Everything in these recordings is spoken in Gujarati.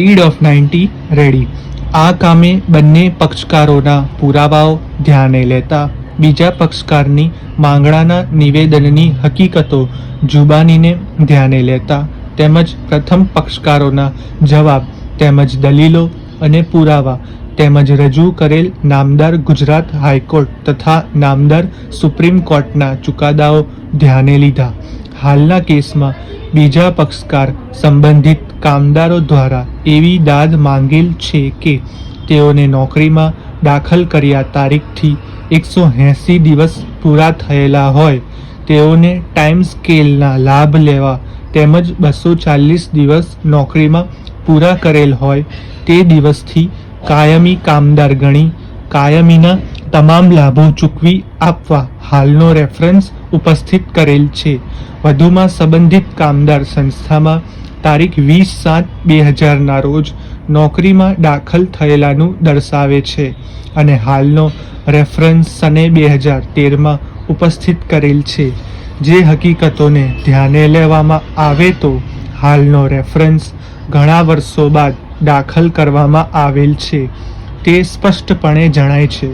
Speed of 90 ready. આ કામે બંને પક્ષકારોના પુરાવાઓ ધ્યાને લેતા બીજા પક્ષકારની માંગણાના નિવેદનની હકીકતો જુબાનીને ધ્યાને લેતા તેમજ પ્રથમ પક્ષકારોના જવાબ તેમજ દલીલો અને પુરાવા તેમજ રજૂ કરેલ નામદાર ગુજરાત હાઈકોર્ટ તથા નામદાર સુપ્રીમ કોર્ટના ચુકાદાઓ ધ્યાને લીધા હાલના કેસમાં બીજા પક્ષકાર સંબંધિત કામદારો દ્વારા એવી દાદ માંગેલ છે કે તેઓને નોકરીમાં દાખલ કર્યા તારીખથી 180 દિવસ પૂરા થયેલા હોય તેઓને ટાઈમ સ્કેલના લાભ લેવા તેમજ 240 દિવસ નોકરીમાં પૂરા કરેલ હોય તે દિવસથી કાયમી કામદાર ગણી કાયમીના તમામ લાભો ચૂકવી આપવા હાલનો રેફરન્સ ઉપસ્થિત કરેલ છે। વધુમાં સંબંધિત કામદાર સંસ્થામાં તારીખ 20/7/2000ના રોજ નોકરીમાં દાખલ થયેલાનું દર્શાવે છે અને હાલનો રેફરન્સ સને 2013માં ઉપસ્થિત કરેલ છે। જે હકીકતોને ધ્યાને લેવામાં આવે તો હાલનો રેફરન્સ ઘણા વર્ષો બાદ દાખલ કરવામાં આવેલ છે તે સ્પષ્ટપણે જણાય છે।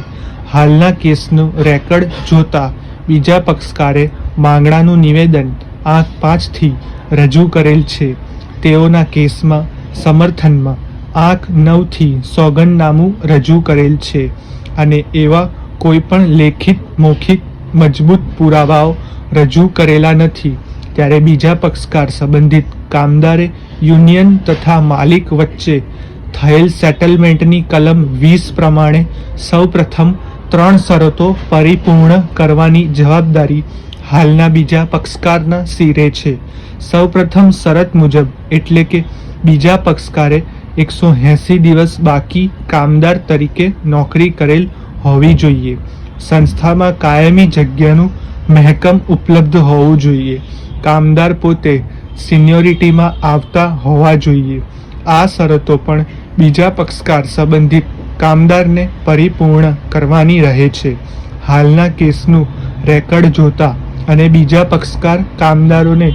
હાલના કેસનું રેકર્ડ જોતા બીજા પક્ષકારે માંગણાનું નિવેદન 8/5થી રજૂ કરેલ છે। તેઓના કેસમાં સમર્થનમાં 8/9થી સોગંદનામું રજૂ કરેલ છે અને એવા કોઈ પણ લેખિત મૌખિક મજબૂત પુરાવાઓ રજૂ કરેલા નથી ત્યારે બીજા પક્ષકાર સંબંધિત કામદારે યુનિયન તથા માલિક વચ્ચે થયેલ સેટલમેન્ટની કલમ 20 પ્રમાણે સૌપ્રથમ 3 શરતો પરિપૂર્ણ કરવાની જવાબદારી હાલના બીજા પક્ષકારના સિરે છે। સૌપ્રથમ શરત મુજબ એટલે કે બીજા પક્ષકારે 180 દિવસ બાકી કામદાર તરીકે નોકરી કરેલ હોવી જોઈએ। સંસ્થામાં કાયમી જગ્યાનું મહેકમ ઉપલબ્ધ હોવું જોઈએ। કામદાર પોતે સિનિયોરિટીમાં આવતા હોવા જોઈએ। આ શરતો પણ બીજા પક્ષકાર સંબંધિત કામદારને પરિપૂર્ણ કરવાની રહે છે। હાલના કેસનું રેકર્ડ જોતા અને બીજા પક્ષકાર કામદારોને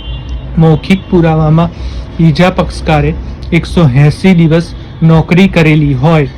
મૌખિક પુરાવામાં બીજા પક્ષકારે 180 દિવસ નોકરી કરેલી હોય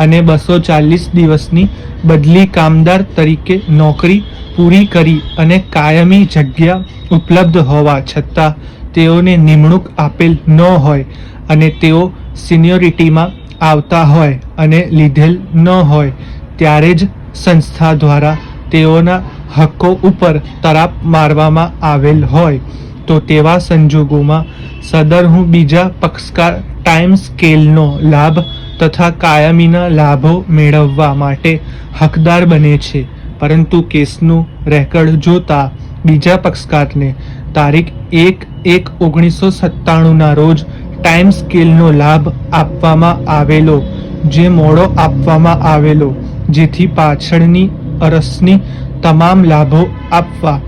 અને 240 દિવસની બદલી કામદાર તરીકે નોકરી પૂરી કરી અને કાયમી જગ્યા ઉપલબ્ધ હોવા છતાં તેઓને નિમણૂક આપેલ ન હોય અને તેઓ સિનિયોરિટીમાં આવતા હોય અને લીધેલ ન હોય ત્યારે જ સંસ્થા દ્વારા તેઓના હક્કો ઉપર તરાપ મારવામાં આવેલ હોય તો તેવા સંજોગોમાં સદરહુ બીજા પક્ષકાર ટાઈમ સ્કેલનો લાભ તથા કાયમીના લાભો મેળવવા માટે હકદાર બને છે। પરંતુ કેસનું રેકર્ડ જોતા બીજા પક્ષકારને તારીખ 1/1/1997ના રોજ ટાઈમ સ્કેલનો લાભ આપવામાં આવેલો જે મોડો આપવામાં આવેલો જેથી પાછળની અરસની તમામ લાભો આપવા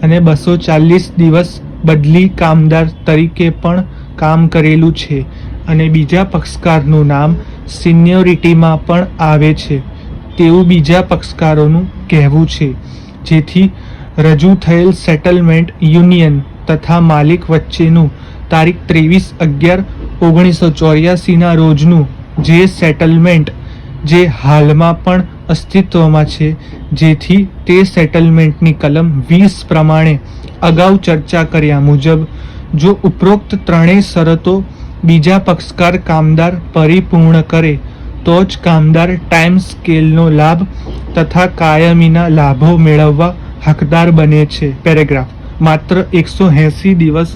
અને 240 દિવસ બદલી કામદાર તરીકે પણ કામ કરેલું છે અને બીજા પક્ષકારનું નામ સિનિયોરિટીમાં પણ આવે છે તેવું બીજા પક્ષકારોનું કહેવું છે। જેથી રજૂ થયેલ સેટલમેન્ટ યુનિયન તથા માલિક વચ્ચેનું તારીખ 23/11/1984ના રોજનું જે સેટલમેન્ટ જે હાલમાં પણ અસ્તિત્વમાં છે જેથી તે સેટલમેન્ટની કલમ 20 પ્રમાણે અગાઉ ચર્ચા કર્યા મુજબ જો ઉપરોક્ત ત્રણેય શરતો બીજા પક્ષકાર કામદાર પરિપૂર્ણ કરે તો જ કામદાર ટાઈમ સ્કેલનો લાભ તથા કાયમીના લાભો મેળવવા હકદાર બને છે। પેરેગ્રાફ માત્ર 180 દિવસ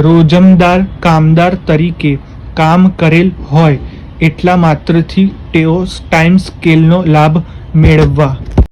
રોજમદાર કામદાર તરીકે કામ કરેલ હોય એટલા માત્રથી તેઓ ટાઈમ સ્કેલનો લાભ મેળવવા